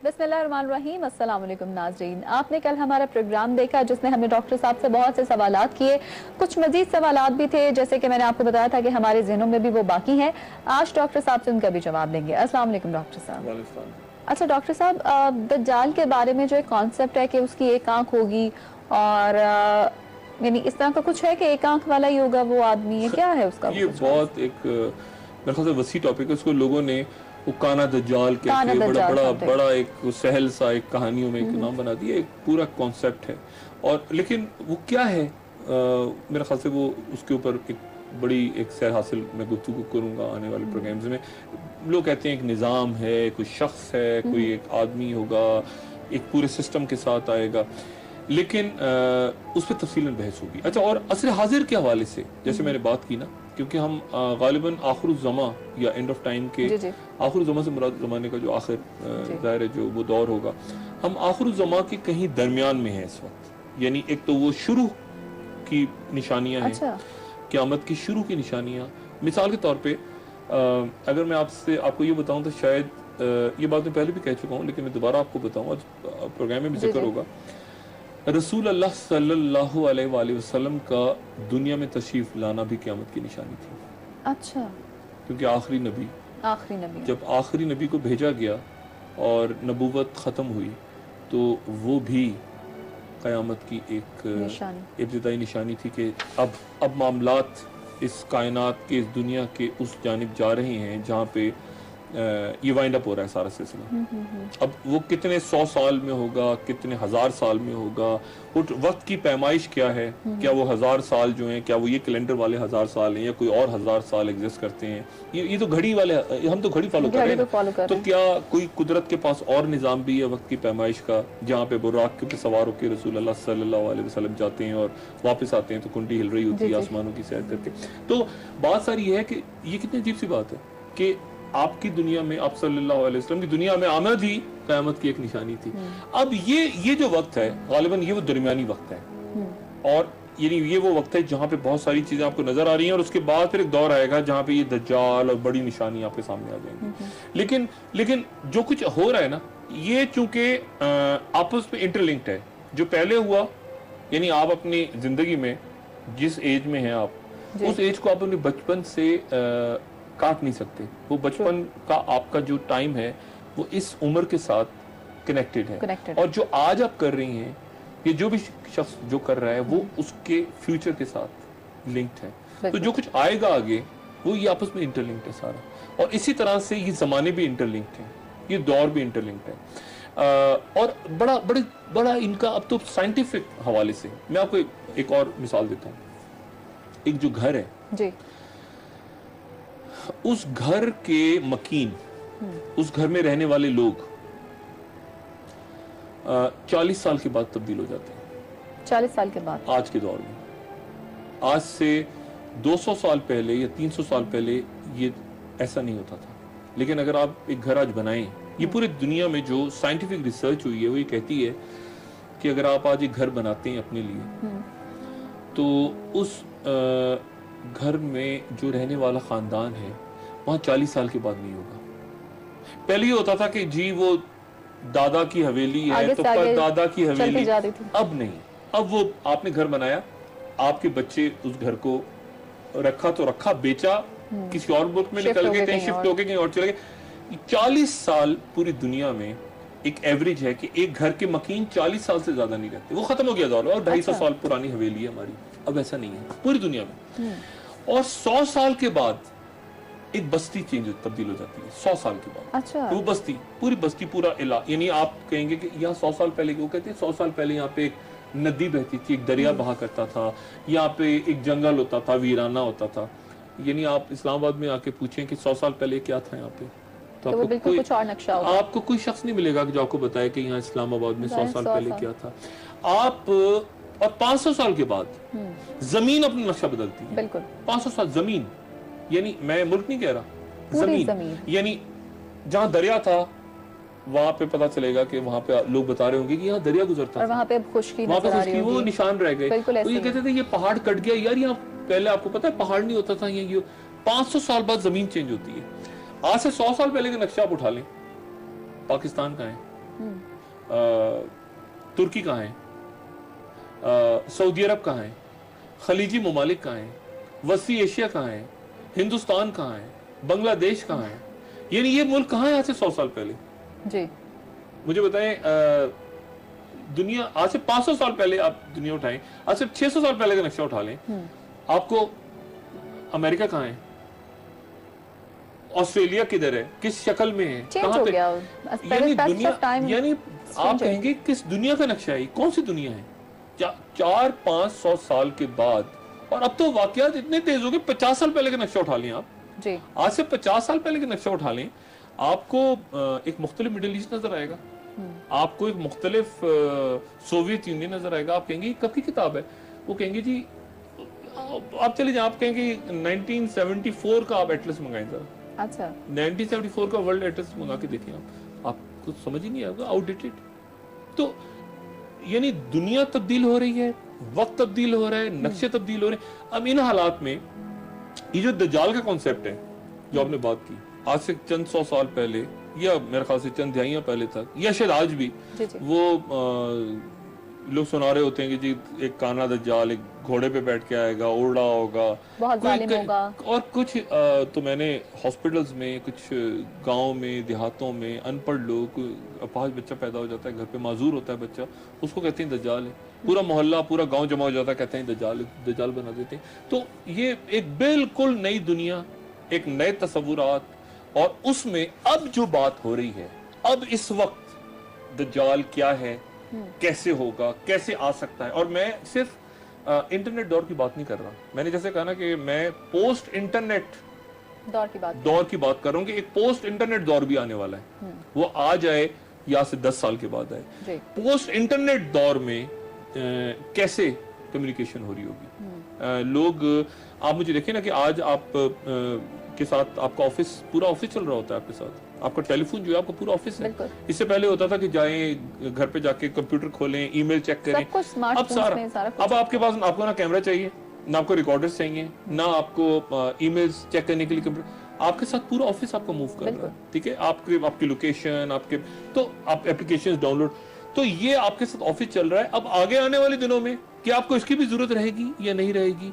बिस्मिल्लाहिर्रहमानिर्रहीम। अस्सलाम वालेकुम नाज़रीन, आपने कल हमारा प्रोग्राम देखा जिसमें हमने डॉक्टर साहब से बहुत से सवालात किए। कुछ मजीद सवालात भी थे जैसे कि मैंने आपको बताया था कि हमारे जहनों में भी वो बाकी हैं। आज डॉक्टर साहब से उनका भी जवाब देंगे। अस्सलाम वालेकुम डॉक्टर साहब। अच्छा डॉक्टर साहब, दज्जाल के बारे में जो एक कॉन्सेप्ट है कि उसकी एक आंख होगी और यानी इस तरह का कुछ है कि एक आंख वाला ही होगा वो आदमी है, क्या है उसका? ये बहुत एक मेरे ख्याल से वसी टॉपिक है। उसको लोगों ने वो काना दज्जाल कहते हैं, बड़ा एक सहल सा एक कहानियों में एक नाम बना दिया, एक पूरा कॉन्सेप्ट है। और लेकिन वो क्या है, मेरे ख्याल से वो उसके ऊपर एक बड़ी एक सैर हासिल मैं गुफ्तगू करूंगा आने वाले प्रोग्राम्स में। लोग कहते हैं एक निज़ाम है, कोई शख्स है, कोई एक आदमी होगा, एक पूरे सिस्टम के साथ आएगा, लेकिन उस पर तफसीलन बहस होगी। अच्छा, और असर हाजिर के हवाले से जैसे मैंने बात की ना, क्योंकि हम गालिबन आखिरुज़्ज़मा या एंड ऑफ टाइम के आखिरुज़्ज़मा से मुराद ज़माने का जो आखिर ज़ाहिर है जो वो दौर होगा, हम आखिरुज़्ज़मा के कहीं दरमियान में हैं इस वक्त। यानी एक तो वो शुरू की निशानियां हैं, क़यामत की शुरू की निशानियां। मिसाल के तौर पे अगर मैं आपको ये बताऊं तो शायद ये बात मैं पहले भी कह चुका हूँ, लेकिन मैं दोबारा आपको बताऊं, आज प्रोग्राम में भी जिक्र होगा। रसूल अल्लाह सल्लल्लाहु अलैहि वसल्लम का दुनिया में तशरीफ लाना भी क़यामत की निशानी थी। अच्छा, क्योंकि आखिरी नबी जब आखिरी नबी को भेजा गया और नबूवत ख़त्म हुई तो वो भी क़यामत की एक इब्तिदाई निशानी थी कि अब मामलात इस कायनात के, इस दुनिया के उस जानिब जा रहे हैं जहाँ पे ये वाइंड अप हो रहा है सारा सिलसिला। अब वो कितने 100 साल में होगा, कितने 1000 साल में होगा, वो वक्त की पैमाइश क्या है, क्या वो 1000 साल जो हैं, क्या वो ये कैलेंडर वाले 1000 साल हैं या कोई और 1000 साल एग्जिस्ट करते हैं। ये तो घड़ी वाले, हम तो घड़ी फॉलो कर रहे हैं, तो क्या कोई कुदरत के पास और निज़ाम भी है वक्त की पैमाइश का, जहाँ पे बुराक के सवार होकर रसूल अल्लाह सल्लल्लाहु अलैहि वसल्लम जाते हैं और वापस आते हैं तो कुंडी हिल रही होती है आसमानों की सैर करके। तो बात सारी ये है कि ये कितनी अजीब सी बात है कि आपकी दुनिया में, आप सल्लल्लाहु अलैहि वसल्लम की दुनिया में आमद ही क़यामत की एक निशानी थी। अब ये जो वक्त है गालिबन ये वो दरमियानी वक्त है, और यानी ये वो वक्त है जहाँ पे बहुत सारी चीजें आपको नजर आ रही हैं, और उसके बाद फिर एक दौर आएगा जहाँ पे ये दज्जाल और बड़ी निशानी आपके सामने आ जाएंगी। लेकिन जो कुछ हो रहा है ना, ये चूंकि आपस में इंटरलिंक्ड है। जो पहले हुआ, यानी आप अपनी जिंदगी में जिस एज में हैं आप, उस एज को आप अपने बचपन से काट नहीं सकते। वो बचपन का आपका जो टाइम है वो इस उम्र के साथ कनेक्टेड है, और जो आज आप कर रही हैं, ये जो भी शख्स जो कर रहा है वो उसके फ्यूचर के साथ लिंक्ड है। तो जो कुछ आएगा आगे वो ये आपस में इंटरलिंक्ड है सारा, और इसी तरह से ये जमाने भी इंटरलिंक्ड हैं, ये दौर भी इंटरलिंक्ड है। और बड़ा इनका अब तो साइंटिफिक हवाले से मैं आपको एक और मिसाल देता हूँ। एक जो घर है जी, उस घर के मकीन, उस घर में रहने वाले लोग 40 साल के बाद तब्दील हो जाते हैं। 40 साल के बाद? आज के दौर में, आज से 200 साल पहले या 300 साल पहले ये ऐसा नहीं होता था। लेकिन अगर आप एक घर आज बनाएं, ये पूरी दुनिया में जो साइंटिफिक रिसर्च हुई है वो ये कहती है कि अगर आप आज एक घर बनाते हैं अपने लिए, तो उस घर में जो रहने वाला खानदान है वहां 40 साल के बाद नहीं होगा। पहले ये होता था कि जी वो दादा की हवेली है तो दादा की हवेली, अब नहीं। अब वो आपने घर बनाया, आपके बच्चे उस घर को रखा तो रखा, बेचा, किसी और मुल्क में निकल गए, कहीं शिफ्ट हो गए, कहीं और चले गए। 40 साल पूरी दुनिया में एक एवरेज है कि एक घर के मकीन 40 साल से ज्यादा नहीं रहते। वो खत्म हो गया दौर, और 250 साल पुरानी हवेली है हमारी। अब ऐसा नहीं है पूरी दुनिया में। और 100 साल के बाद एक बस्ती तब्दील हो जाती है। 100 साल के बाद। अच्छा। तो वो बस्ती, पूरी बस्ती, पूरा इलाका, यानी आप कहेंगे कि यहाँ 100 साल पहले, वो कहते हैं 100 साल पहले यहाँ पे एक नदी बहती थी, एक दरिया बहा करता था, यहाँ पे एक जंगल होता था, वीराना होता था। यानी आप इस्लामाबाद में आके पूछें कि 100 साल पहले क्या था यहाँ पे, तो आपको बिल्कुल कुछ और नक्शा होगा। आपको कोई शख्स नहीं मिलेगा कि जो आपको बताए कि यहाँ इस्लामाबाद में 100 साल पहले क्या था। आप और 500 साल के बाद जमीन अपना नक्शा बदलती है। बिल्कुल 500 साल जमीन, यानी मैं मुल्क नहीं कह रहा, जमीन। यानी जहाँ दरिया था वहां पे पता चलेगा कि वहां पे लोग बता रहे होंगे कि यहाँ दरिया गुजरता, और वहां पे खुशकी, वो निशान रह गए। तो ये कहते थे ये पहाड़ कट गया यार, यहाँ पहले आपको पता है पहाड़ नहीं होता था। ये 500 साल बाद जमीन चेंज होती है। आज से 100 साल पहले का नक्शा आप उठा लें, पाकिस्तान का है, तुर्की कहाँ है, सऊदी अरब कहाँ है, खलीजी ममालिक कहाँ है, वसी एशिया कहाँ है, हिंदुस्तान कहाँ है, बांग्लादेश कहाँ है, यानी ये मुल्क कहाँ है आज से 100 साल पहले? जी मुझे बताएं, दुनिया आज से 500 साल पहले आप दुनिया उठाएं, आज से 600 साल पहले का नक्शा उठा लें, आपको अमेरिका कहाँ है, ऑस्ट्रेलिया किधर है, किस शक्ल में है, कहाँ पे, यानी दुनिया, यानी आप कहेंगे किस दुनिया का नक्शा है, कौन सी दुनिया है? 400-500 साल के बाद, और अब तो वाकयात इतने तेज हो गए, 50 साल पहले का नक्शा उठा लें आप जी। आज से 50 साल पहले का नक्शा उठा लें, आपको एक मुख्तलिफ मिडिल ईस्ट नजर आएगा, आपको एक मुख्तलिफ सोवियत यूनियन नजर आएगा। आप कहेंगे कब की किताब है? वो कहेंगे जी आप चले जाए, आप कहेंगे 1974 का आप एटलस मंगाएं जरा। अच्छा 1974 का वर्ल्ड एटलस मंगा के देखें आपको समझ ही नहीं आएगा, आउटडेटेड। तो यानी दुनिया तब्दील हो रही है, वक्त तब्दील हो रहा है, नक्शे तब्दील हो रहे हैं। अब इन हालात में ये जो दज्जाल का कॉन्सेप्ट है जो आपने बात की, आज से चंद 100 साल पहले या मेरे ख्याल से चंद दहाइयां पहले तक, या शायद आज भी वो लोग सुना रहे होते हैं कि जी एक काना दज्जाल एक घोड़े पे बैठ के आएगा, उड़ा होगा, बहुत जालिम होगा। और कुछ तो मैंने हॉस्पिटल्स में, कुछ गांव में, देहातों में अनपढ़ लोग, अपाहिज बच्चा पैदा हो जाता है, घर पे माजूर होता है बच्चा, उसको कहते हैं दज्जाल है। पूरा मोहल्ला, पूरा गांव जमा हो जाता है, कहते हैं दज्जाल, दज्जाल बना देते हैं। तो ये एक बिल्कुल नई दुनिया, एक नए तसव्वुरात, और उसमें अब जो बात हो रही है, अब इस वक्त दज्जाल क्या है, कैसे होगा, कैसे आ सकता है। और मैं सिर्फ इंटरनेट दौर की बात नहीं कर रहा, मैंने जैसे कहा ना कि मैं पोस्ट इंटरनेट दौर की बात कर रहा हूँ कि एक पोस्ट इंटरनेट दौर भी आने वाला है। वो आ जाए या से 10 साल के बाद आए। पोस्ट इंटरनेट दौर में कैसे कम्युनिकेशन हो रही होगी। लोग, आप मुझे देखिए ना कि आज आप के साथ आपका ऑफिस, पूरा ऑफिस चल रहा होता है आपके साथ, आपका टेलीफोन जो है आपका पूरा ऑफिस है। इससे पहले होता था कि जाएं घर पे जाके कंप्यूटर खोलें, ईमेल चेक करें, अब सारा अब आपके पास, आपको ना कैमरा चाहिए, ना आपको रिकॉर्डर्स चाहिए, ना आपको ईमेल्स चेक करने के लिए कंप्यूटर, आपके साथ पूरा ऑफिस आपका मूव कर रहा है। ठीक है, आपकी लोकेशन, आपके, तो आप एप्लीकेशंस डाउनलोड, तो ये आपके साथ ऑफिस चल रहा है। अब आगे आने वाले दिनों में क्या आपको इसकी भी जरूरत रहेगी या नहीं रहेगी?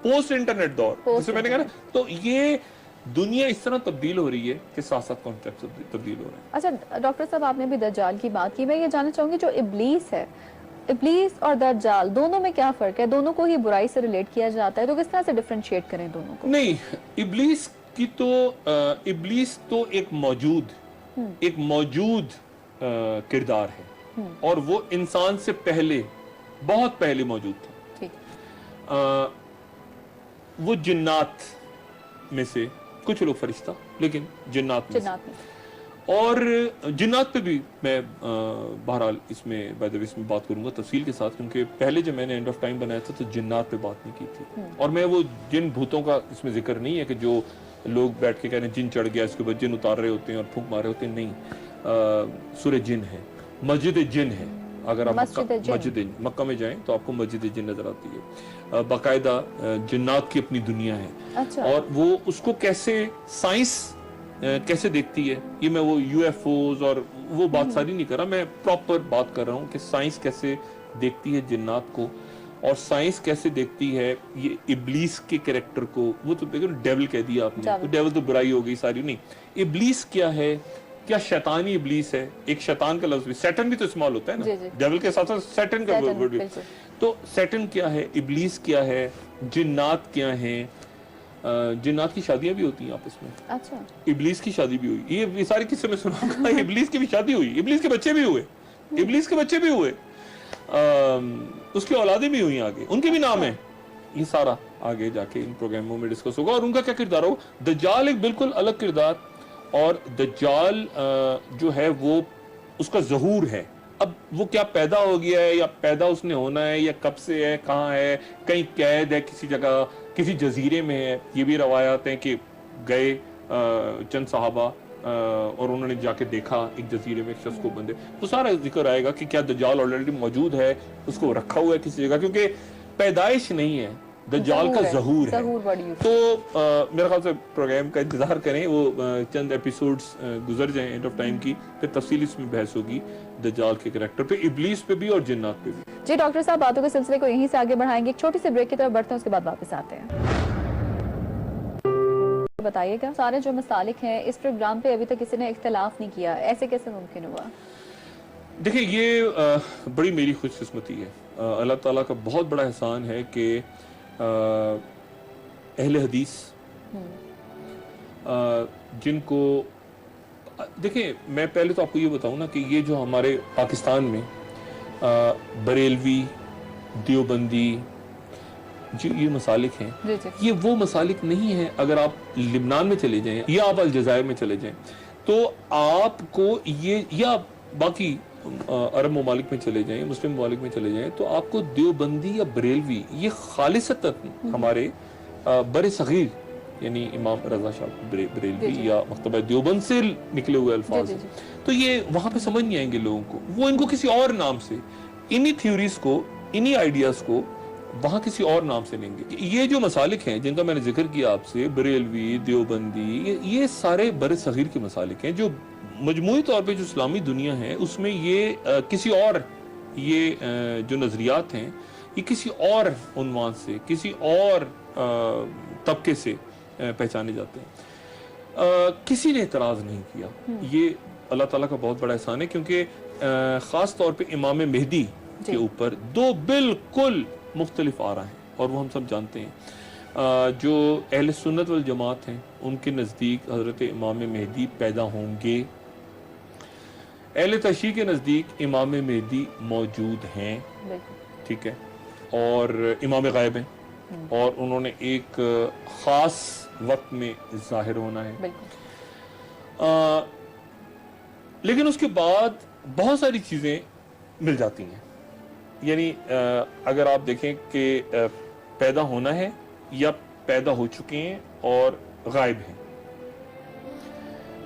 पोस्ट इंटरनेट दौर, जैसे मैंने कहा ना, तो ये दुनिया इस तरह तब्दील हो रही है कि साथ साथ कॉन्सेप्ट तब्दील हो रहे हैं। अच्छा डॉक्टर साहब, आपने भी दज्जाल की बात की, मैं ये जानना चाहूंगी जो इब्लीस है, इब्लीस और दज्जाल दोनों में क्या फर्क है? दोनों को ही बुराई से रिलेट किया जाता है, तो किस तरह से डिफरेंशिएट करें दोनों को? नहीं, इब्लीस की तो इब्लीस तो एक मौजूद किरदार है, और वो इंसान से पहले, बहुत पहले मौजूद था। वो जिन्नात में से, कुछ लोग फरिश्ता, लेकिन जिन्नात में और जिन्नात पे भी मैं बहरहाल इसमें बात करूंगा तफसील के साथ, क्योंकि पहले जब मैंने एंड ऑफ टाइम बनाया था तो जिन्नात पे बात नहीं की थी। और मैं वो जिन भूतों का इसमें जिक्र नहीं है कि जो लोग बैठ के कह रहे हैं जिन चढ़ गया, इसके बाद जिन उतार रहे होते हैं और फूंक मारे होते हैं, नहीं। सूरह जिन है, मस्जिद जिन है, अगर आप मस्जिद मक्का में जाएं तो आपको मस्जिद जिन नजर आती है, बाकायदा जिन्नात की अपनी दुनिया है। अच्छा। और वो उसको कैसे साइंस कैसे देखती है, ये मैं वो यूएफओज और वो बात सारी नहीं कर रहा, मैं प्रॉपर बात कर रहा हूँ कि साइंस कैसे देखती है जिन्नात को, और साइंस कैसे देखती है ये इब्लीस के कैरेक्टर को। वो तो देखो डेविल कह दिया आपने, तो डेविल तो बुराई हो गई सारी, नहीं। इब्लीस क्या है, क्या शैतानी इब्लीस है? एक शैतान का लफ्ज भी, सैटन भी तो इस्तेमाल होता है ना, डेविल के साथ साथ सैटन का वर्ड भी। तो सैटन क्या है, इब्लीस क्या है, जिन्नात क्या है? जिन्नात की शादियां भी होती हैं आपस में। अच्छा। इब्लीस की शादी भी हुई, ये सारे किस्से में सुना। इब्लीस की भी शादी हुई, इब्लीस के बच्चे भी हुए, इब्लीस के बच्चे भी हुए, उसकी औलादें भी हुई आगे, उनके भी नाम है। ये सारा आगे जाके इन प्रोग्रामों में डिस्कस होगा। और उनका क्या किरदार होगा। दज्जाल एक बिल्कुल अलग किरदार, और दज्जाल जो है वो उसका ज़हूर है। अब वो क्या पैदा हो गया है या पैदा उसने होना है या कब से है, कहाँ है, कहीं कैद है किसी जगह, किसी जजीरे में है। ये भी रवायात हैं कि गए चंद साहबा और उन्होंने जाके देखा एक जजीरे में एक शख्स को बंदे। तो सारा जिक्र आएगा कि क्या दज्जाल ऑलरेडी मौजूद है, उसको रखा हुआ है किसी जगह, क्योंकि पैदाइश नहीं है, دجال کا ظہور ہے. تو میرے خیال سے پروگرام کا انتظار کریں, وہ چند ایپیسوڈز گزر جائیں اینڈ آف ٹائم کی, پھر تفصیل اس میں بحث ہوگی دجال کے کریکٹر پہ, ابلیس پہ بھی اور جنات پہ بھی. جی ڈاکٹر صاحب, باتوں کے سلسلے کو یہیں سے آگے بڑھائیں گے, ایک چھوٹی سی بریک کی طرف بڑھتے ہیں, اس کے بعد واپس آتے ہیں. بتائیے گا, سارے جو مسالک ہیں اس پروگرام پہ ابھی تک کسی نے اختلاف نہیں کیا, ایسے کیسے ممکن ہوا؟ دیکھیں, یہ بڑی میری خوش قسمتی ہے, اللہ تعالیٰ کا بہت بڑا احسان ہے کہ اہل حدیث جن کو, دیکھیں میں پہلے تو آپ کو یہ بتاؤں نا کہ یہ جو ہمارے پاکستان میں بریلوی, دیوبندی جو یہ مسالک ہیں, یہ وہ مسالک نہیں ہیں. اگر آپ لبنان میں چلے جائیں یا آپ الجزائر میں چلے جائیں تو آپ کو یہ, یا باقی عرب ممالک میں چلے جائیں, مسلم ممالک میں چلے جائیں, تو آپ کو دیوبندی یا بریلوی یہ خالصتاً ہمارے بر صغیر یعنی امام رضا شاہ بریلوی یا مکتبہ دیوبند سے نکلے ہوئے الفاظ ہیں. تو یہ وہاں پہ سمجھ نہیں آئیں گے لوگوں کو, وہ ان کو کسی اور نام سے, انہی تھیوریز کو, انہی آئیڈیاز کو وہاں کسی اور نام سے لیں گے. یہ جو مسالک ہیں جن کا میں نے ذکر کیا آپ سے, بریلوی, دیوبندی, یہ سارے بر صغیر کے مسالک ہیں جو مجموعی طور پہ جو اسلامی دنیا ہے اس میں یہ کسی اور, یہ جو نظریات ہیں یہ کسی اور عنوان سے, کسی اور طبقے سے پہچانے جاتے ہیں. کسی نے اعتراض نہیں کیا. یہ اللہ تعالیٰ کا بہت بڑا احسان ہے, کیونکہ خاص طور پہ امام مہدی کے اوپر دو بالکل مختلف آراء ہیں, اور وہ ہم سب جانتے ہیں. جو اہل سنت والجماعت ہیں ان کے نزدیک حضرت امام مہدی پیدا ہوں گے. اہل تشیع کے نزدیک امام مہدی موجود ہیں, ٹھیک ہے, اور امام غائب ہیں, اور انہوں نے ایک خاص وقت میں ظاہر ہونا ہے. لیکن اس کے بعد بہت ساری چیزیں مل جاتی ہیں. یعنی اگر آپ دیکھیں کہ پیدا ہونا ہے یا پیدا ہو چکے ہیں اور غائب ہیں,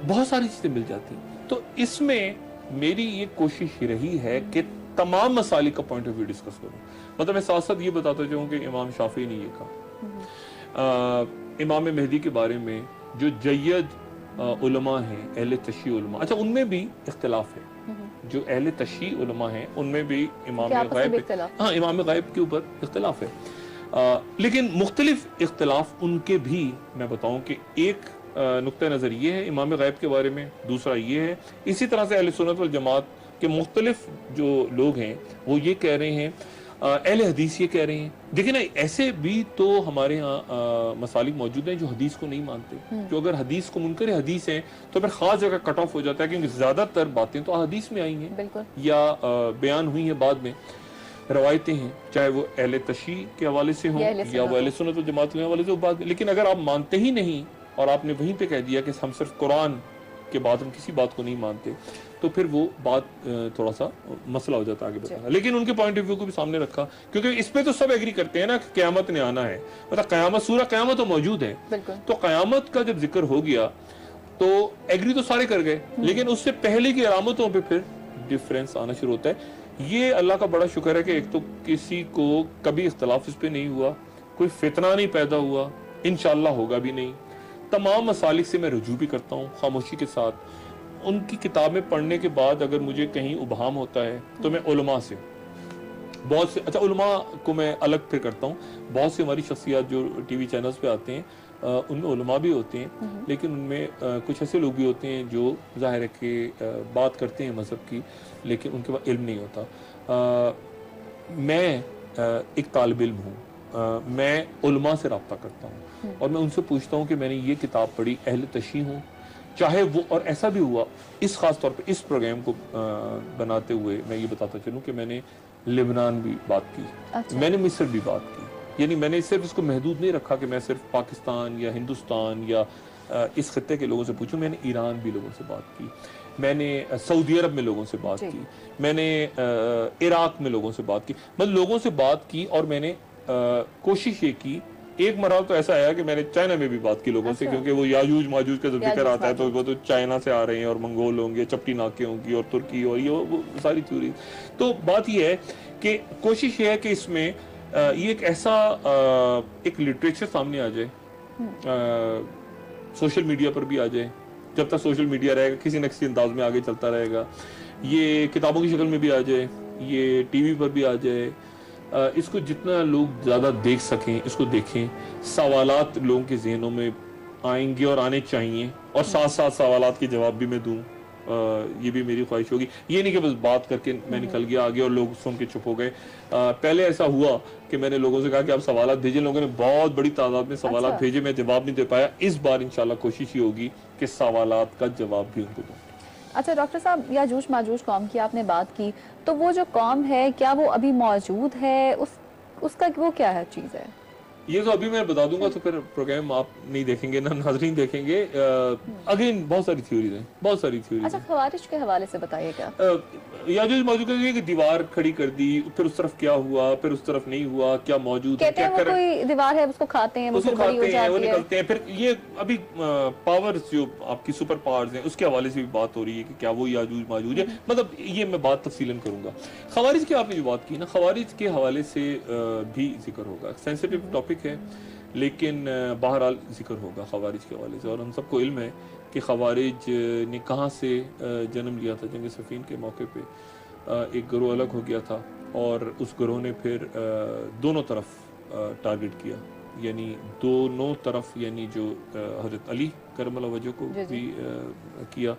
بہت ساری چیزیں مل جاتی ہیں. تو اس میں میری یہ کوشش رہی ہے کہ تمام مسالک کا پوائنٹ آف ویو ڈسکس کروں. مطلب میں ساتھ ساتھ یہ بتاتا چاہوں کہ امام شافعی نے یہ کہا, امام مہدی کے بارے میں جو جید علماء ہیں, اہل تشیع علماء, اچھا ان میں بھی اختلاف ہے. جو اہل تشیع علماء ہیں ان میں بھی امام غائب, ہاں امام غائب کے اوپر اختلاف ہے, لیکن مختلف اختلاف ان کے بھی میں بتاؤں کہ ایک نقطہ نظر یہ ہے امام غائب کے بارے میں, دوسرا یہ ہے. اسی طرح سے اہل سنت والجماعت کے مختلف جو لوگ ہیں وہ یہ کہہ رہے ہیں, اہل حدیث یہ کہہ رہے ہیں. دیکھیں نا, ایسے بھی تو ہمارے ہاں مسالک موجود ہیں جو حدیث کو نہیں مانتے, جو اگر حدیث کو منکر حدیث ہیں تو پھر خاص جگہ کٹ آف ہو جاتا ہے, کیونکہ زیادہ تر باتیں تو حدیث میں آئی ہیں یا بیان ہوئی ہیں بعد میں, روایتیں ہیں, چاہے وہ اہل تشیع کے حوالے سے ہوں یا وہ اہل سنت والجماعت کے حوالے سے بعد میں. لیکن اگر آپ مانتے ہی نہیں اور آپ نے وہیں پہ کہہ دیا کہ ہم صرف قرآن کے بعد ہم کسی بات کو نہیں مانتے, تو پھر وہ بات تھوڑا سا مسئلہ ہو جاتا ہے آگے بتانا. لیکن ان کے پوائنٹ آف ویو کو بھی سامنے رکھا, کیونکہ اس پہ تو سب ایگری کرتے ہیں نا کہ قیامت نے آنا ہے, مطلب قیامت, سورہ قیامت تو موجود ہے, تو قیامت کا جب ذکر ہو گیا تو ایگری تو سارے کر گئے, لیکن اس سے پہلے کی علامتوں پہ پھر ڈیفرنس آنا شروع ہوتا ہے. یہ اللہ کا بڑا شکر ہے کہ ایک تو کسی کو کبھی اختلاف اس پہ نہیں ہوا, کوئی فتنہ نہیں پیدا ہوا, انشاءاللہ ہوگا بھی نہیں. تمام مسالک سے میں رجوع بھی کرتا ہوں خاموشی کے ساتھ. ان کی کتابیں پڑھنے کے بعد اگر مجھے کہیں ابہام ہوتا ہے تو میں علماء سے, بہت سے, اچھا علماء کو میں الگ پھر کرتا ہوں, بہت سی ہماری شخصیات جو ٹی وی چینلز پہ آتے ہیں ان میں علماء بھی ہوتے ہیں, لیکن ان میں کچھ ایسے لوگ بھی ہوتے ہیں جو ظاہر ہے کہ بات کرتے ہیں مذہب کی لیکن ان کے پاس علم نہیں ہوتا. میں ایک طالب علم ہوں, میں علماء سے رابطہ کرتا ہوں اور میں ان سے پوچھتا ہوں کہ میں نے یہ کتاب پڑھی, اہل تشیع ہوں چاہے وہ, اور ایسا بھی ہوا اس خاص طور پہ اس پروگرام کو بناتے ہوئے میں یہ بتاتا چلوں کہ میں نے لبنان بھی بات کی, میں نے مصر بھی بات کی. یعنی میں نے صرف اس کو محدود نہیں رکھا کہ میں صرف پاکستان یا ہندوستان یا اس خطے کے لوگوں سے پوچھوں, میں نے ایران بھی لوگوں سے بات کی, میں نے سعودی عرب میں لوگوں سے بات کی, میں نے عراق میں لوگوں سے بات کی, میں لوگوں سے بات کی. اور میں نے کوشش یہ کی, ایک مرحلہ تو ایسا آیا کہ میں نے چائنا میں بھی بات کی لوگوں سے, کیونکہ وہ یاجوج ماجوج کا جب ذکر آتا ہے تو وہ تو چائنا سے آ رہے ہیں اور منگول ہوں گے, چپٹی ناکے ہوں گی اور ترکی اور یہ ساری تھیوری. تو بات یہ ہے کہ کوشش یہ ہے کہ اس میں یہ ایک ایسا ایک لٹریچر سامنے آ جائے, سوشل میڈیا پر بھی آ جائے, جب تک سوشل میڈیا رہے گا کسی نہ کسی انداز میں آگے چلتا رہے گا, یہ کتابوں کی شکل میں بھی آ جائے, یہ ٹی وی پر بھی آ جائے, اس کو جتنا لوگ زیادہ دیکھ سکیں اس کو دیکھیں, سوالات لوگوں کے ذہنوں میں آئیں گے اور آنے چاہیے, اور ساتھ ساتھ سوالات کے جواب بھی میں دوں, یہ بھی میری خواہش ہوگی. یہ نہیں کہ بس بات کر کے میں نکل گیا آگے اور لوگ سن کے چپ ہو گئے. پہلے ایسا ہوا کہ میں نے لوگوں سے کہا کہ آپ سوالات بھیجیں, لوگوں نے بہت بڑی تعداد میں سوالات بھیجے, میں جواب نہیں دے پایا. اس بار انشاءاللہ کوشش یہ ہوگی کہ سوالات کا جواب بھی ان کو دوں. اچھا ڈاکٹر صاحب, یاجوج ماجوج قوم کی آپ نے بات کی, تو وہ جو قوم ہے کیا وہ ابھی موجود ہے, اس کا وہ کیا ہے چیز ہے؟ یہ تو ابھی میں بتا دوں گا تو پھر پروگرام آپ نہیں دیکھیں گے, نہ ناظرین دیکھیں گے. اگین بہت ساری تھیوریز ہیں, بہت ساری تھیوریز. اچھا خوارج کے حوالے سے بتائیے گا. یاجوج ماجوج کا یہ کہ دیوار کھڑی کر دی, پھر اس طرف کیا ہوا, پھر اس طرف نہیں ہوا, کیا موجود ہے, کہتے ہیں وہ کوئی دیوار ہے اس کو کھاتے ہیں, اس کو کھاتے ہیں, وہ نکلتے ہیں. پھر یہ ابھی پاورز جو آپ کی سپر پاورز ہیں اس کے حوالے سے بھی بات ہو رہی ہے کہ کیا وہ یاجوج ماجوج ہے. مطلب یہ میں بات تفصیلاً کروں گا. خوارج کی آپ نے جو بات کی نا, خوارج کے حوالے سے بھی ذکر ہوگا. سینسیٹیو ٹاپک ہے لیکن بہرحال ذکر ہوگا خوارج کے حوالے سے. اور ہم سب کو علم ہے کہ خوارج نے کہاں سے جنم لیا تھا. جنگ صفین کے موقع پہ ایک گروہ الگ ہو گیا تھا, اور اس گروہ نے پھر دونوں طرف ٹارگٹ کیا, یعنی دونوں طرف, یعنی جو حضرت علی کرم اللہ وجہ کو بھی کیا,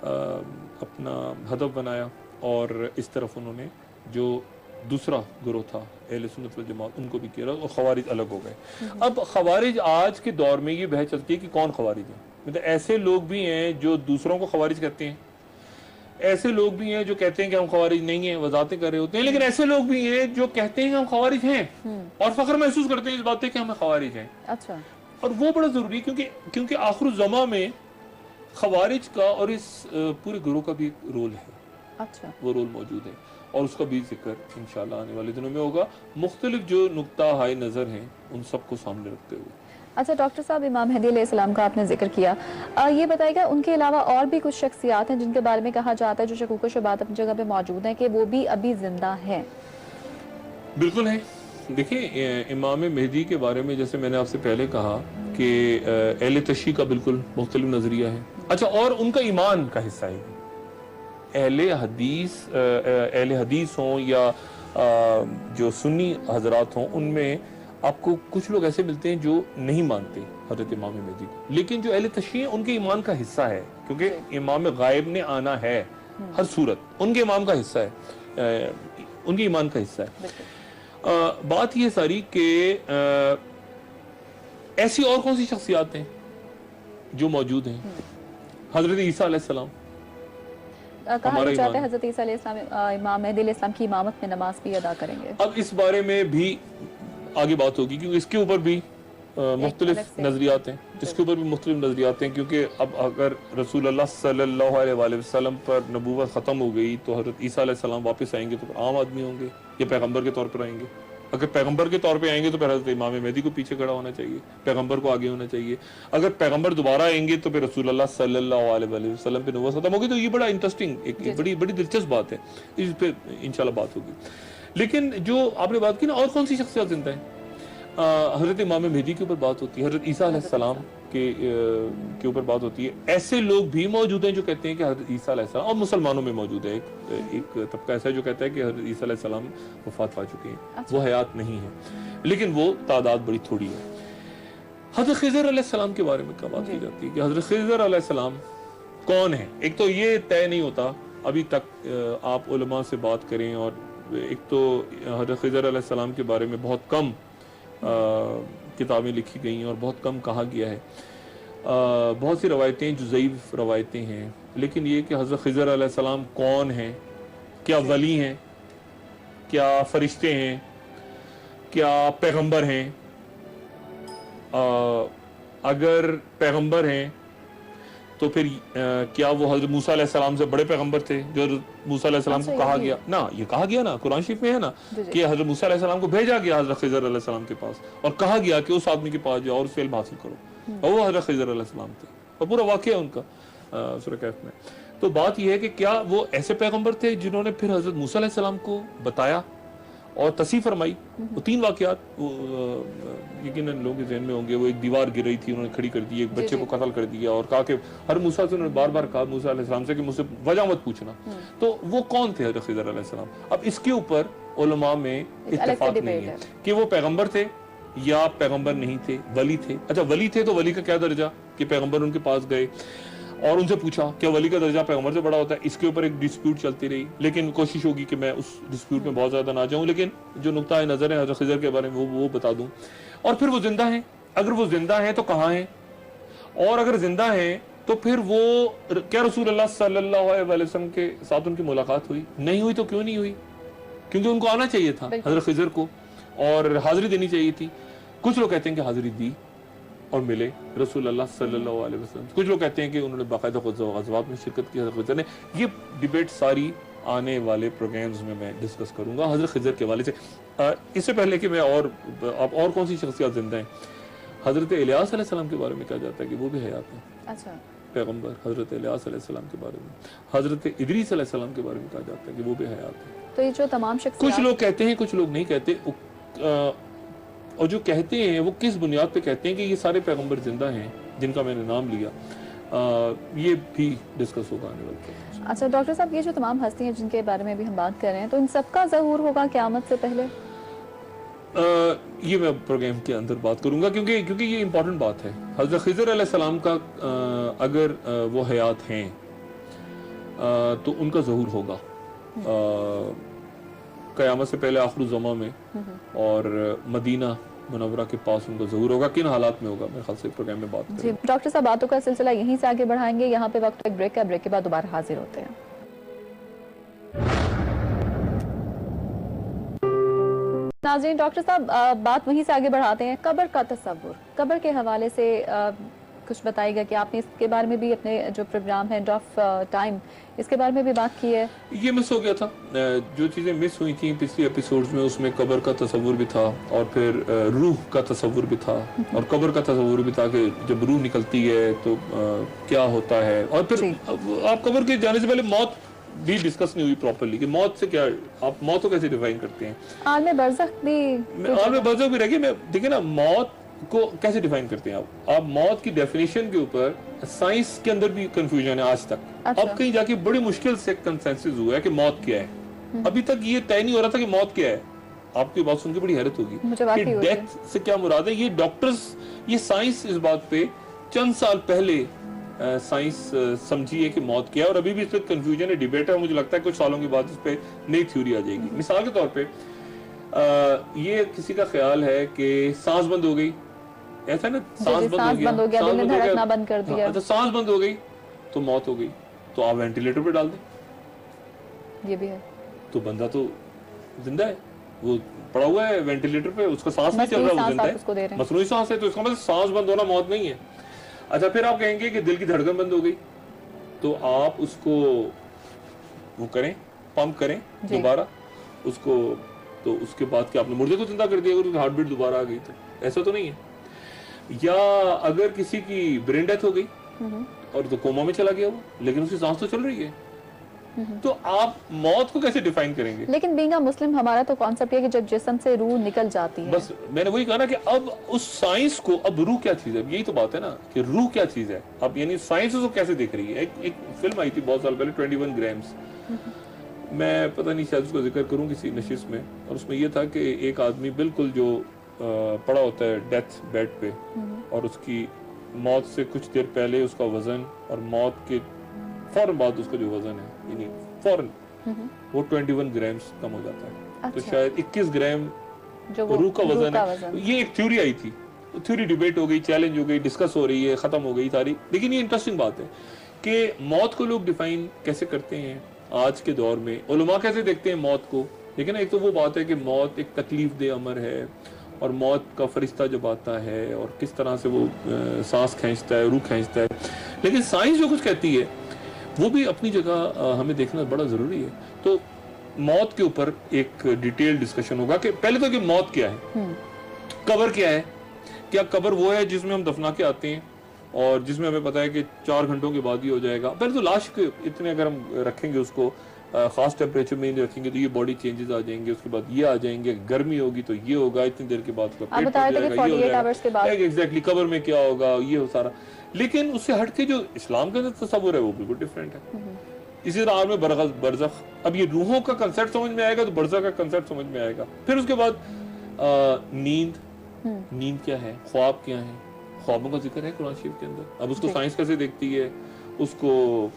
اپنا ہدف بنایا, اور اس طرف انہوں نے جو دوسرا گروہ تھا اہل سنت والجماعت ان کو بھی کیا, اور خوارج الگ ہو گئے. اب خوارج آج کے دور میں یہ بحث چلتی ہے کہ کون خوارج ہیں. مطلب ایسے لوگ بھی ہیں جو دوسروں کو خوارج کہتے ہیں, ایسے لوگ بھی ہیں جو کہتے ہیں کہ ہم خوارج نہیں ہیں, وضاحتیں کر رہے ہوتے ہیں, لیکن ایسے لوگ بھی ہیں جو کہتے ہیں کہ ہم خوارج ہیں اور فخر محسوس کرتے ہیں اس بات پہ کہ ہم خوارج ہیں. اچھا, اور وہ بڑا ضروری ہے کیونکہ آخر الزماں میں خوارج کا اور اس پورے گروہ کا بھی ایک رول ہے. اچھا, وہ رول موجود ہے, اور اس کا بھی ذکر انشاءاللہ آنے والے دنوں میں ہوگا, مختلف جو نقطہ ہائے نظر ہیں ان سب کو سامنے رکھتے ہوئے. اچھا ڈاکٹر صاحب, امام مہدی علیہ السلام کا آپ نے ذکر کیا, یہ بتائے گا ان کے علاوہ اور بھی کچھ شخصیات ہیں جن کے بارے میں کہا جاتا ہے, جو شکوک و شبہات اپنی جگہ پہ موجود ہیں, کہ وہ بھی ابھی زندہ ہیں؟ بالکل ہیں. دیکھیں امام مہدی کے بارے میں جیسے میں نے آپ سے پہلے کہا کہ اہل تشیع کا بالکل مختلف نظریہ ہے. اچھا, اور ان کا ایمان کا حصہ ہے. اہل حدیث ہوں یا جو سنی حضرات ہوں, ان میں آپ کو کچھ لوگ ایسے ملتے ہیں جو نہیں مانتے حضرت امام مہدی کو, لیکن جو اہل تشیع ہیں ان کے ایمان کا حصہ ہے, کیونکہ امام غائب نے آنا ہے ہر صورت, ان کے امام کا حصہ ہے, ان کے ایمان کا حصہ ہے. بات یہ ساری کہ ایسی اور کون سی شخصیات ہیں جو موجود ہیں. حضرت عیسیٰ علیہ السلام, کہا جاتا ہے حضرت عیسیٰ علیہ السلام امام مہدی علیہ السلام کی امامت میں نماز بھی ادا کریں گے. اب اس بارے میں بھی آگے بات ہوگی, کیونکہ اس کے اوپر بھی مختلف نظریات ہیں, اس کے اوپر بھی مختلف نظریات ہیں, کیونکہ اب اگر رسول اللہ صلی اللہ علیہ وآلہ وسلم پر نبوت ختم ہو گئی تو حضرت عیسیٰ علیہ السلام واپس آئیں گے تو عام آدمی ہوں گے یا پیغمبر کے طور پر آئیں گے. اگر پیغمبر کے طور پہ آئیں گے تو پھر حضرت امام مہدی کو پیچھے کھڑا ہونا چاہیے, پیغمبر کو آگے ہونا چاہیے. اگر پیغمبر دوبارہ آئیں گے تو پھر رسول اللہ صلی اللہ علیہ وآلہ وسلم پہ نبوت ختم ہوگی. تو یہ بڑا انٹرسٹنگ, ایک بڑی دلچسپ بات ہے, اس پہ انشاءاللہ بات ہوگی. لیکن جو آپ نے بات کی نا اور کون سی شخصیات زندہ ہیں, حضرت امام مہدی کے اوپر بات ہوتی ہے, حضرت عیسیٰ علیہ السلام کے اوپر بات ہوتی ہے. ایسے لوگ بھی موجود ہیں جو کہتے ہیں کہ حضرت عیسیٰ علیہ السلام, اور مسلمانوں میں موجود ہے ایک طبقہ ایسا جو کہتا ہے کہ حضرت عیسیٰ علیہ السلام وفات پا چکے ہیں, وہ حیات نہیں ہے, لیکن وہ تعداد بڑی تھوڑی ہے. حضرت خضر علیہ السلام کے بارے میں کیا بات کی جاتی ہے کہ حضرت خضر علیہ السلام کون ہے. ایک تو یہ طے نہیں ہوتا ابھی تک, آپ علماء سے بات کریں, اور ایک تو حضرت خضر علیہ السلام کے بارے میں بہت کم کتابیں لکھی گئی ہیں اور بہت کم کہا گیا ہے. بہت سی روایتیں جو ضعیف روایتیں ہیں, لیکن یہ کہ حضرت خضر علیہ السلام کون ہیں, کیا ولی ہیں, کیا فرشتے ہیں, کیا پیغمبر ہیں. اگر پیغمبر ہیں تو پھر کیا وہ حضرت موسیٰ علیہ السلام سے بڑے پیغمبر تھے جو حضرت موسیٰ علیہ السلام کو کہا گیا نا, یہ کہا گیا نا قرآن شریف میں ہے نا کہ حضرت موسیٰ علیہ السلام کو بھیجا گیا حضرت خضر علیہ السلام کے پاس, اور کہا گیا کہ اس آدمی کے پاس جاؤ اور اس سے علم حاصل کرو, اور وہ حضرت خضر علیہ السلام تھے, اور پورا واقعہ ان کا سورہ کہف میں. تو بات یہ ہے کہ کیا وہ ایسے پیغمبر تھے جنہوں نے پھر حضرت موسیٰ علیہ السلام کو بتایا اور تصحیح فرمائی. وہ 3 واقعات یقیناً لوگوں کے ذہن میں ہوں گے. وہ ایک دیوار گر رہی تھی, انہوں نے کھڑی کر دی, ایک بچے کو قتل کر دیا, اور کہا کہ ہر موسیٰ سے انہوں نے بار بار کہا موسیٰ علیہ السلام سے کہ مجھ سے وجہ مت پوچھنا. تو وہ کون تھے حضرت خضر علیہ السلام؟ اب اس کے اوپر علماء میں اتفاق نہیں ہے کہ وہ پیغمبر تھے یا پیغمبر نہیں تھے, ولی تھے. اچھا ولی تھے تو ولی کا کیا درجہ کہ پیغمبر ان کے پاس گئے اور ان سے پوچھا کیا ولی کا درجہ پیغمبر سے بڑا ہوتا ہے؟ اس کے اوپر ایک ڈسپیوٹ چلتی رہی, لیکن کوشش ہوگی کہ میں اس ڈسپیوٹ میں بہت زیادہ نہ جاؤں, لیکن جو نقطہ نظر ہے حضرت خضر کے بارے میں وہ بتا دوں. اور پھر وہ زندہ ہیں, اگر وہ زندہ ہیں تو کہاں ہیں, اور اگر زندہ ہیں تو پھر وہ کیا رسول اللہ صلی اللہ علیہ وسلم کے ساتھ ان کی ملاقات ہوئی؟ نہیں ہوئی تو کیوں نہیں ہوئی؟ کیونکہ ان کو آنا چاہیے تھا حضرت خضر کو, اور حاضری دینی چاہیے تھی. کچھ لوگ کہتے ہیں کہ حاضری دی اور ملے رسول اللہ صلی اللہ علیہ وسلم. کچھ لوگ کہتے ہیں کہ انہوں نے باقاعدہ غزوات میں شرکت کی حضرت خضر نے. یہ ڈیبیٹ ساری آنے والے پروگرامز میں میں ڈسکس کروں گا حضرت خضر کے حوالے سے. اس سے پہلے کہ میں آپ اور کون سی شخصیات زندہ ہیں, حضرت الیاس علیہ السلام کے بارے میں کہا جاتا ہے کہ وہ بھی حیات ہیں. اچھا پیغمبر حضرت الیاس علیہ السلام کے بارے میں, حضرت ادریس علیہ السلام کے بارے میں کہا جاتا ہے کہ وہ بھی حیات ہیں. تو یہ جو تمام شخصیات کچھ لوگ کہتے ہیں, کچھ لوگ نہیں کہتے, اور جو کہتے ہیں وہ کس بنیاد پہ کہتے ہیں کہ یہ سارے پیغمبر زندہ ہیں جن کا میں نے نام لیا, یہ بھی ڈسکس ہوگا آنے والے. اچھا ڈاکٹر صاحب, یہ جو تمام ہستی ہیں جن کے بارے میں بھی ہم بات کر رہے ہیں, تو ان سب کا ظہور ہوگا قیامت سے پہلے؟ یہ میں پروگرام کے اندر بات کروں گا کیونکہ یہ امپورٹنٹ بات ہے. حضرت خضر علیہ السلام کا اگر وہ حیات ہیں تو ان کا ظہور ہوگا قیامت سے پہلے آخر الزمان میں, اور مدینہ منورہ کے پاس ان کا ظہور ہوگا. کن حالات میں ہوگا میرے خیال سے پروگرام میں بات کریں گے. ڈاکٹر صاحب باتوں کا سلسلہ یہیں سے آگے بڑھائیں گے. یہاں پہ وقت ایک بریک ہے, بریک کے بعد دوبارہ حاضر ہوتے ہیں. ناظرین, ڈاکٹر صاحب بات وہیں سے آگے بڑھاتے ہیں. قبر کا تصور, قبر کے حوالے سے کچھ بتائیے گا کہ آپ نے اس کے بارے میں بھی اپنے جو پروگرام ہے اینڈ آف ٹائم, اس کے بارے میں بھی بات کی ہے. یہ مس ہو گیا تھا, جو چیزیں مس ہوئی تھیں پچھلی ایپیسوڈز میں, اس میں قبر کا تصور بھی تھا, اور پھر روح کا تصور بھی تھا, اور قبر کا تصور بھی تھا کہ جب روح نکلتی ہے تو کیا ہوتا ہے, اور پھر آپ قبر کے جانے سے پہلے موت بھی ڈسکس نہیں ہوئی پراپرلی کہ موت سے کیا, آپ موت کو کیسے ڈیفائن کرتے ہیں. عالم برزخ بھی رہ گئی. میں دیکھیں نا, موت کو کیسے ڈیفائن کرتے ہیں آپ موت کی ڈیفینیشن کے اوپر سائنس کے اندر بھی کنفیوژن ہے آج تک. اب کہیں جا کے بڑی مشکل سے کنسنسس ہوا ہے کہ موت کیا ہے. ابھی تک یہ طے نہیں ہو رہا تھا کہ موت کیا ہے. آپ کی بات سن کے بڑی حیرت ہوگی کہ ڈیتھ سے کیا مراد ہے. یہ ڈاکٹرز, یہ سائنس اس بات پہ چند سال پہلے سائنس سمجھی ہے کہ موت کیا ہے, اور ابھی بھی اس پہ کنفیوژن ہے, ڈیبیٹ ہے. مجھے لگتا ہے کچھ سالوں کے بعد اس پہ نئی تھیوری آ جائے گی. مثال کے طور پہ یہ کسی کا خیال ہے کہ سانس بند ہو گئی, ایسا نا, سانس بند ہو گیا, دل نے دھڑکنا بند کر دیا, تو سانس بند ہو گئی تو موت ہو گئی, تو آپ وینٹیلیٹر پہ ڈال دیں. یہ بھی ہے, تو بندہ تو زندہ ہے, وہ پڑا ہوا ہے وینٹیلیٹر پہ, اس کا سانس نہیں چل رہا, وہ زندہ ہے, مصنوعی سانس ہے, تو اس کا مطلب سانس بند ہونا موت نہیں ہے. اچھا پھر آپ کہیں گے کہ دل کی دھڑکن بند ہو گئی, تو آپ اس کو وہ کریں, پمپ کریں دوبارہ اس کو, تو اس کے بعد کہ آپ نے مردے کو زندہ کر دیا اگر ہارٹ بیٹ دوبارہ آ گئی, تو ایسا تو نہیں ہے. یا اگر کسی کی برین ڈیتھ ہو گئی اور تو کوما میں چلا گیا وہ, لیکن اس کی سانس تو چل رہی ہے, تو آپ موت کو کیسے ڈیفائن کریں گے؟ لیکن بینگ اے مسلم ہمارا تو کانسیپٹ ہے کہ جب جسم سے روح نکل جاتی ہے, بس میں نے وہی کہا نا کہ اب اس سائنس کو, اب روح کیا چیز ہے, یہی تو بات ہے نا کہ روح کیا چیز ہے. اب یعنی سائنس اس کو کیسے دیکھ رہی ہے. ایک فلم آئی تھی بہت سال پہلے 21 گرامز, میں پتہ نہیں شاید اس کو ذکر کروں کسی نشست میں, اور اس میں یہ تھا کہ ایک آدمی بالکل جو پڑا ہوتا ہے ڈیتھ بیڈ پہ, اور اس کی موت سے کچھ دیر پہلے اس کا وزن, اور موت کے فوراً بعد اس کا جو وزن ہے یعنی فوراً وہ 21 گرامز کم ہو جاتا ہے. تو شاید 21 گرام روح کا وزن ہے. یہ ایک تھیوری آئی تھی, تھیوری ڈیبیٹ ہو گئی, چیلنج ہو گئی, ڈسکس ہو رہی ہے, ختم ہو گئی ساری. لیکن یہ انٹرسٹنگ بات ہے کہ موت کو لوگ ڈیفائن کیسے کرتے ہیں آج کے دور میں, علماء کیسے دیکھتے ہیں موت کو. لیکن ایک تو وہ بات ہے کہ موت ایک تکلیف دہ امر ہے, اور موت کا فرشتہ جب آتا ہے اور کس طرح سے وہ سانس کھینچتا ہے, روح کھینچتا ہے. لیکن سائنس جو کچھ کہتی ہے وہ بھی اپنی جگہ ہمیں دیکھنا بڑا ضروری ہے. تو موت کے اوپر ایک ڈیٹیل ڈسکشن ہوگا کہ پہلے تو کہ موت کیا ہے, قبر کیا ہے. کیا قبر وہ ہے جس میں ہم دفنا کے آتے ہیں اور جس میں ہمیں پتا ہے کہ 4 گھنٹوں کے بعد ہی ہو جائے گا. پہلے تو لاش کے اتنے اگر ہم رکھیں گے اس کو खास टेम्परेचर में नहीं रखेंगे तो ये बॉडी चेंजेस आ जाएंगे, उसके बाद ये आ जाएंगे, गर्मी होगी तो ये होगा, इतनी देर के बाद एग्जैक्टली कब्र में क्या होगा, ये हो सारा। लेकिन उससे हटके जो इस्लाम के अंदर तस्वुर है वो बिल्कुल डिफरेंट है। इसी तरह आलम बरज़ख, अब ये रूहों का कंसेप्ट समझ में आएगा तो बरज़ख का कंसेप्ट समझ में आएगा। फिर उसके बाद नींद क्या है, ख्वाब क्या है, ख्वाबों का जिक्र है कुरान शरीफ के अंदर। अब उसको साइंस कैसे देखती है, उसको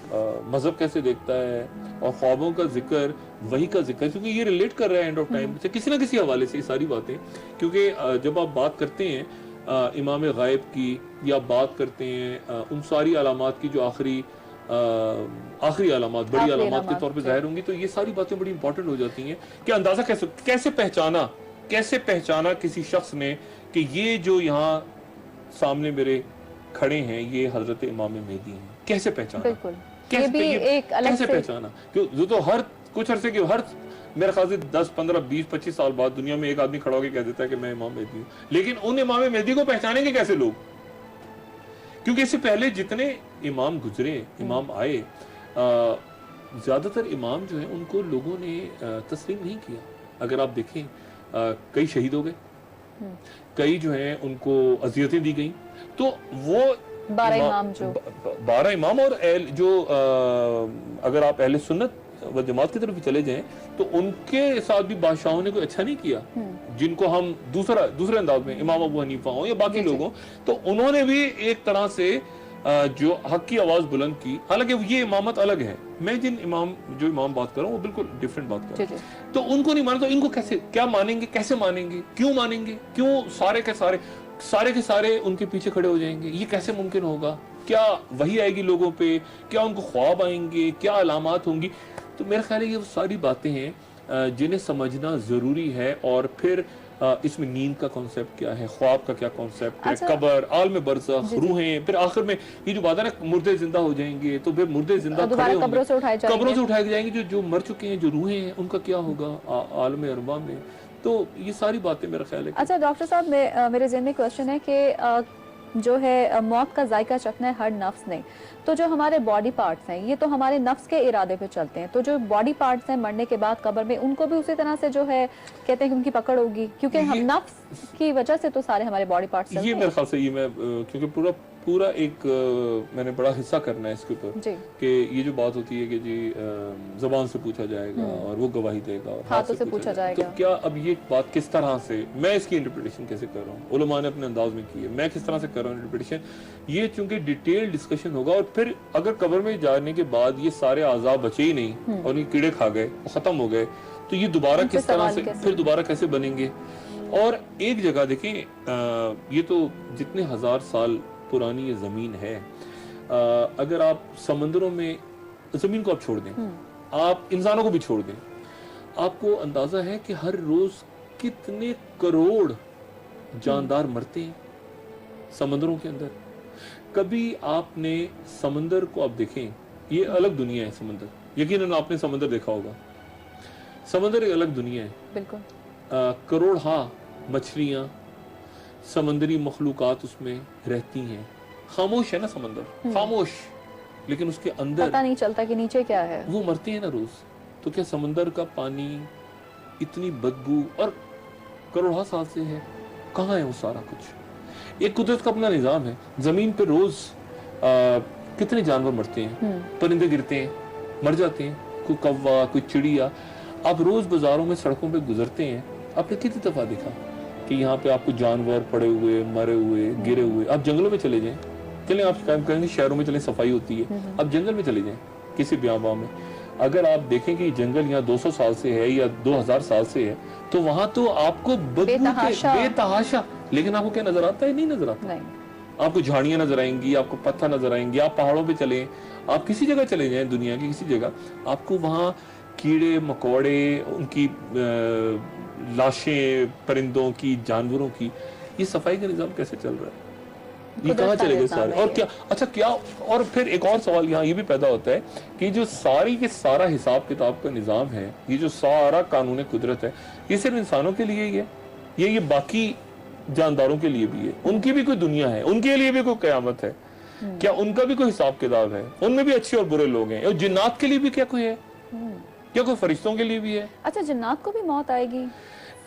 मजहब कैसे देखता है, और ख्वाबों का जिक्र, वही का जिक्र, क्योंकि ये रिलेट कर रहा है एंड ऑफ टाइम से किसी ना किसी हवाले से ये सारी बातें। क्योंकि जब आप बात करते हैं इमाम गायब की, या बात करते हैं उन सारी अलामात की जो आखिरी अलामात, बड़ी अलामात के तौर पे जाहिर होंगी, तो ये सारी बातें बड़ी इंपॉर्टेंट हो जाती हैं कि अंदाजा कैसे पहचाना किसी शख्स ने कि ये जो यहाँ सामने मेरे खड़े हैं ये हजरत इमाम मेहदी हैं, कैसे पहचाना, कैसे पहचाना? क्यों जो तो हर कुछ अरसे के हर मेरे ख्याल से 10, 15, 20, 25 साल बाद दुनिया में एक आदमी खड़ा होकर कह देता है कि मैं इमाम मेहदी हूँ, लेकिन उन इमाम मेहदी को पहचानेंगे कैसे लोग? क्योंकि इससे पहले जितने इमाम गुजरे, इमाम आए, ज्यादातर इमाम जो है उनको लोगों ने तस्लीम नहीं किया। अगर आप देखें कई शहीद हो गए, कई जो है उनको अजियतें दी गई, तो वो 12 इमाम और जो अगर आप अहले सुन्नत व जमात की तरफ चले जाएं तो उनके साथ भी बादशाहों ने कोई अच्छा नहीं किया, जिनको हम दूसरे अंदाज में इमाम अबू हनीफा हो या बाकी लोगों, तो उन्होंने भी एक तरह से जो हक की आवाज बुलंद की। हालांकि ये इमामत अलग है, मैं जो इमाम बात कर रहा हूँ वो बिल्कुल डिफरेंट बात कर रहा हूँ। तो उनको नहीं माना तो इनको क्या मानेंगे, कैसे मानेंगे, क्यों मानेंगे, क्यों सारे के सारे उनके पीछे खड़े हो जाएंगे? ये कैसे मुमकिन होगा? क्या वही आएगी लोगों पे, क्या उनको ख्वाब आएंगे, क्या अलामात होंगी? तो मेरा ख्याल है ये वो सारी बातें हैं जिन्हें समझना जरूरी है। और फिर इसमें नींद का कॉन्सेप्ट क्या है, ख्वाब का क्या कॉन्सेप्ट है, कब्र, आलम बरज़ख, रूहें, फिर आखिर में ये जो बात है ना मुर्दे जिंदा हो जाएंगे, तो फिर मुर्दे जिंदा खड़े होंगे, कब्रों से उठाए जाएंगे, जो मर चुके हैं, जो रूहें हैं, उनका क्या होगा आलम अरवा में? तो ये सारी बातें मेरा ख्याल है। अच्छा डॉक्टर साहब, मेरे ज़हन में क्वेश्चन है कि जो है मौत का जायका चखना है हर नफ्स ने, तो जो हमारे बॉडी पार्ट्स हैं ये तो हमारे नफ्स के इरादे पे चलते हैं, तो जो बॉडी पार्ट्स हैं मरने के बाद कब्र में उनको भी उसी तरह से जो है कहते हैं कि उनकी पकड़ होगी, क्योंकि हम नफ्स की वजह से तो सारे हमारे बॉडी पार्ट्स चलते हैं। ये मेरे ख्याल से ये मैं क्योंकि पूरा एक मैंने बड़ा हिस्सा करना है इसके ऊपर कि ये जो बात होती है कि जी ज़बान से पूछा जाएगा और वो गवाही देगा और हाथों से पूछा जाएगा, तो क्या अब ये बात किस तरह से, मैं इसकी इंटरप्रिटेशन कैसे कर रहा हूँ, उलमा ने अपने अंदाज में की है, मैं किस तरह से कर रहा हूँ इंटरप्रिटेशन, ये चूंकि डिटेल डिस्कशन होगा। और फिर अगर कब्र में जाने के बाद ये सारे आज़ाब बचे ही नहीं और ये कीड़े खा गए, खत्म हो गए, तो ये दोबारा किस तरह से फिर दोबारा कैसे बनेंगे? और एक जगह देखें, ये तो जितने हजार साल पुरानी ये जमीन है, अगर आप समंदरों में जमीन को आप छोड़ दें, आप इंसानों को भी छोड़ दें, आपको अंदाजा है कि हर रोज कितने करोड़ जानदार मरते हैं समंदरों के अंदर। कभी आपने समंदर को आप देखें, ये अलग दुनिया है समंदर, यकीनन आपने समंदर देखा होगा, समंदर एक अलग दुनिया है बिल्कुल। करोड़ मछलियां, समंदरी मखलूकात उसमें रहती हैं, खामोश है ना समंदर, खामोश, लेकिन उसके अंदर पता नहीं चलता कि नीचे क्या है, वो मरते हैं ना रोज। तो क्या समंदर का पानी इतनी बदबू और करोड़ों साल से है, कहाँ है वो सारा कुछ? एक कुदरत का अपना निजाम है। जमीन पे रोज कितने जानवर मरते हैं, परिंदे गिरते हैं, मर जाते हैं, कोई कौवा, कोई चिड़िया। आप रोज बाजारों में सड़कों पे गुजरते हैं, आपने कितनी दफा देखा कि यहाँ पे आपको जानवर पड़े हुए, मरे हुए, गिरे हुए? आप जंगलों में चले जाएं, चलें, आप कहेंगे शहरों में चलें सफाई होती है, आप जंगल में चले जाएं किसी बियाबान में, अगर आप देखें कि जंगल यहाँ 200 साल से है या 2000 साल से है, तो वहां तो आपको बेतहाशा, लेकिन आपको क्या नजर आता है? नहीं नजर आता। आपको झाड़ियां नजर आएंगी, आपको पत्थर नजर आएंगे, आप पहाड़ों पे चलें, आप किसी जगह चले जाएं दुनिया की किसी जगह, आपको वहां कीड़े मकोड़े, उनकी लाशें, परिंदों की, जानवरों की, ये सफाई का निजाम कैसे चल रहा है? ये कहाँ चले गए सारे? और क्या, अच्छा क्या, और फिर एक और सवाल यहाँ ये भी पैदा होता है कि जो सारी के सारा हिसाब किताब का निजाम है, ये जो सारा कानून कुदरत है, ये सिर्फ इंसानों के लिए ही है, ये बाकी जानदारों के लिए भी है, उनकी भी कोई दुनिया है, उनके लिए भी कोई कयामत है, क्या उनका भी कोई हिसाब किताब है? उनमें भी अच्छे और बुरे लोग हैं, और जिन्नात के लिए भी क्या कोई है? क्या कोई फरिश्तों के लिए भी है? अच्छा, जिन्नात को भी मौत आएगी,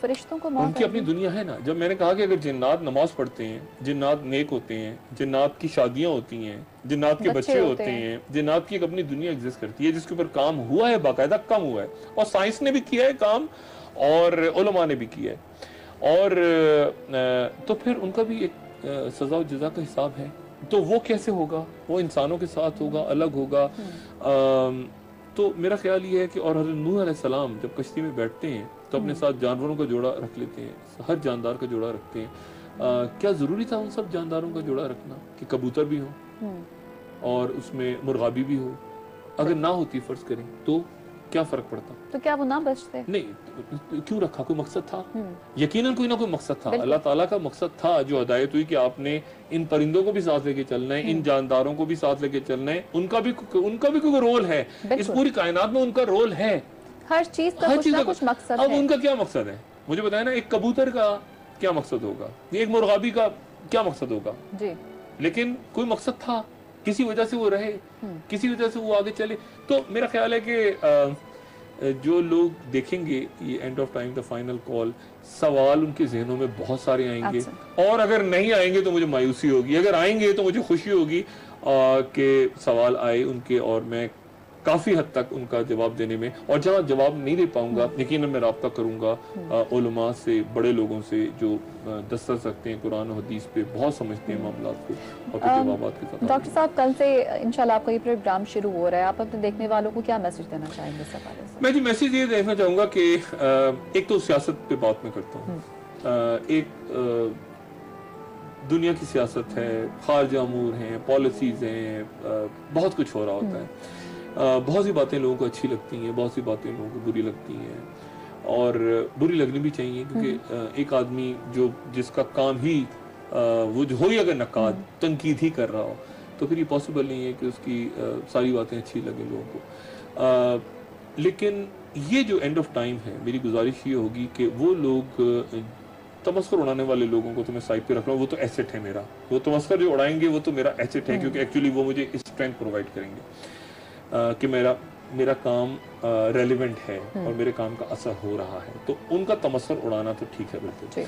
फरिश्तों को मौत उनकी अपनी दुनिया है ना। जब मैंने कहा कि अगर जिन्नात नमाज पढ़ते हैं, जिन्नात नेक होते हैं, जिन्नात की शादियां होती हैं, जिन्नात के बच्चे होते हैं, जिन्नात की एक अपनी दुनिया एग्जिस्ट करती है जिसके ऊपर काम हुआ है, बाकायदा काम हुआ है, और साइंस ने भी किया है काम और उलमा ने भी किया है, और तो फिर उनका भी एक सजा और जजा का हिसाब है। तो वो कैसे होगा? वो इंसानों के साथ होगा, अलग होगा। तो मेरा ख्याल ये है कि और हज़रत नूह अलैहिस्सलाम जब कश्ती में बैठते हैं तो अपने साथ जानवरों का जोड़ा रख लेते हैं, हर जानदार का जोड़ा रखते हैं। क्या जरूरी था उन सब जानदारों का जोड़ा रखना कि कबूतर भी हो और उसमें मुर्गाबी भी हो? अगर ना होती फर्ज करें तो क्या फर्क पड़ता? तो क्या वो ना बचते? नहीं, क्यों रखा? कोई मकसद था, यकीनन कोई ना कोई मकसद था। अल्लाह ताला का मकसद था जो हिदायत हुई कि आपने इन परिंदों को भी साथ लेके चलना है, इन जानदारों को भी साथ लेके चलना है, उनका भी कोई रोल है इस पूरी कायनात में, उनका रोल है। हर चीज का कुछ ना कुछ मकसद है। अब उनका क्या मकसद है मुझे बताया ना। एक कबूतर का क्या मकसद होगा, एक मुर्गाबी का क्या मकसद होगा जी, लेकिन कोई मकसद था, किसी वजह से वो रहे, किसी वजह से वो आगे चले। तो मेरा ख्याल है कि जो लोग देखेंगे ये end of time the final call, सवाल उनके जहनों में बहुत सारे आएंगे। और अगर नहीं आएंगे तो मुझे मायूसी होगी, अगर आएंगे तो मुझे खुशी होगी कि सवाल आए उनके, और मैं काफी हद तक उनका जवाब देने में, और जहाँ जवाब नहीं दे पाऊंगा यकीनन मैं राब्ता करूंगा उलमा से, बड़े लोगों से जो दस्तरस रखते हैं कुरान और हदीस पे, बहुत समझते हैं मामलात को, और फिर जवाबात के साथ। डॉक्टर साहब, कल से इंशाल्लाह आपका ये प्रोग्राम शुरू हो रहा है, आप अपने देखने वालों को क्या मैसेज देना चाहेंगे इस हवाले से? मैं जी मैसेज ये देना चाहूंगा कि एक तो सियासत पे बात मैं करता हूँ, एक दुनिया की सियासत है, खारजा अमूर हैं, पॉलिसीज हैं, बहुत कुछ हो रहा होता है। बहुत सी बातें लोगों को अच्छी लगती हैं, बहुत सी बातें लोगों को बुरी लगती हैं, और बुरी लगनी भी चाहिए, क्योंकि एक आदमी जिसका काम ही वो जो हो ही अगर नकाद तनकीद ही कर रहा हो, तो फिर ये पॉसिबल नहीं है कि उसकी सारी बातें अच्छी लगे लोगों को। लेकिन ये जो एंड ऑफ टाइम है, मेरी गुजारिश ये होगी कि वो लोग तमस्कर उड़ाने वाले लोगों को तो मैं साइड पे रख रहा हूँ, वो तो एसेट है मेरा, वो तमस्कर जो उड़ाएंगे वो तो मेरा एसेट है, क्योंकि एक्चुअली वो मुझे स्ट्रेंथ प्रोवाइड करेंगे कि मेरा काम रेलिवेंट है और मेरे काम का असर हो रहा है, तो उनका तमस्सुर उड़ाना तो ठीक है बिल्कुल।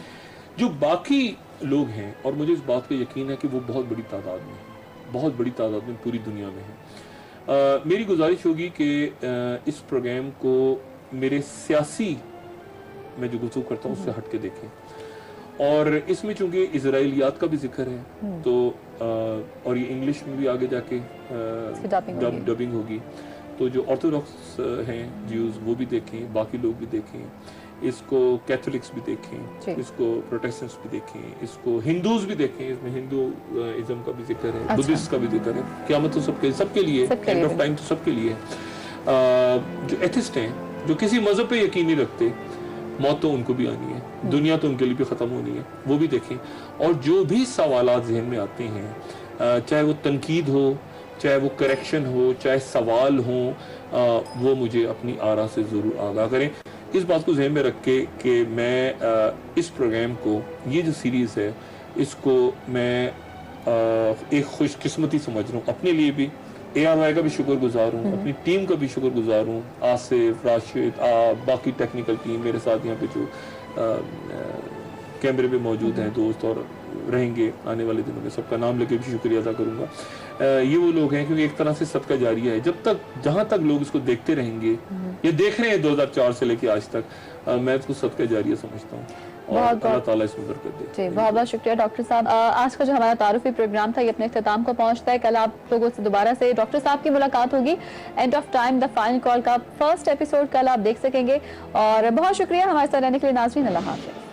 जो बाकी लोग हैं, और मुझे इस बात का यकीन है कि वो बहुत बड़ी तादाद में, बहुत बड़ी तादाद में पूरी दुनिया में है, मेरी गुजारिश होगी कि इस प्रोग्राम को मेरे सियासी मैं जो गुफ्तगू करता हूँ उससे हट के देखें, और इसमें चूंकि इजराइलियात का भी जिक्र है तो और ये इंग्लिश में भी आगे जाके डबिंग होगी, तो जो ऑर्थोडॉक्स हैं ज्यूज वो भी देखें, बाकी लोग भी देखें, इसको कैथोलिक्स भी देखें, इसको प्रोटेस्टेंट्स भी देखें, इसको हिंदूज भी देखें, इसमें हिंदूइज्म का भी जिक्र है, बुद्धिस्ट का भी जिक्र है। क़यामत तो सबके लिए, एंड ऑफ टाइम तो सबके लिए है। जो एथिस्ट हैं, जो किसी मजहब पे यकीन नहीं रखते, मौत तो उनको भी आनी है, दुनिया तो उनके लिए भी खत्म होनी है, वो भी देखें। और जो भी सवालात ज़हन में आते हैं, चाहे वो तनकीद हो, चाहे वो करेक्शन हो, चाहे सवाल हो, वो मुझे अपनी आरा से ज़रूर आगाह करें। इस बात को ज़हन में रख के कि मैं इस प्रोग्राम को, ये जो सीरीज़ है, इसको मैं एक खुशकिस्मती समझ रहा हूँ, अपने लिए भी, ARY का भी शुक्रगुजार हूँ, अपनी टीम का भी शुक्रगुजार हूँ, आसिफ, राशिद, बाकी टेक्निकल टीम मेरे साथ यहाँ पे जो कैमरे पे मौजूद हैं दोस्त और रहेंगे आने वाले दिनों में, सबका नाम लेके भी शुक्रिया अदा करूँगा। ये वो लोग हैं क्योंकि एक तरह से सदका जारिया है, जब तक जहाँ तक लोग इसको देखते रहेंगे, ये देख रहे हैं 2004 से लेके आज तक, मैं इसको सदका जारिया समझता हूँ। बहुत बहुत शुक्रिया डॉक्टर साहब। आज का जो हमारा तारुफी प्रोग्राम था ये अपने इख्तिताम को पहुंचता है। कल आप लोगों से दोबारा से डॉक्टर साहब की मुलाकात होगी। End of time the final call का फर्स्ट एपिसोड कल आप देख सकेंगे। और बहुत शुक्रिया हमारे साथ रहने के लिए नाज़रीन। अल्लाह हाफ़िज़।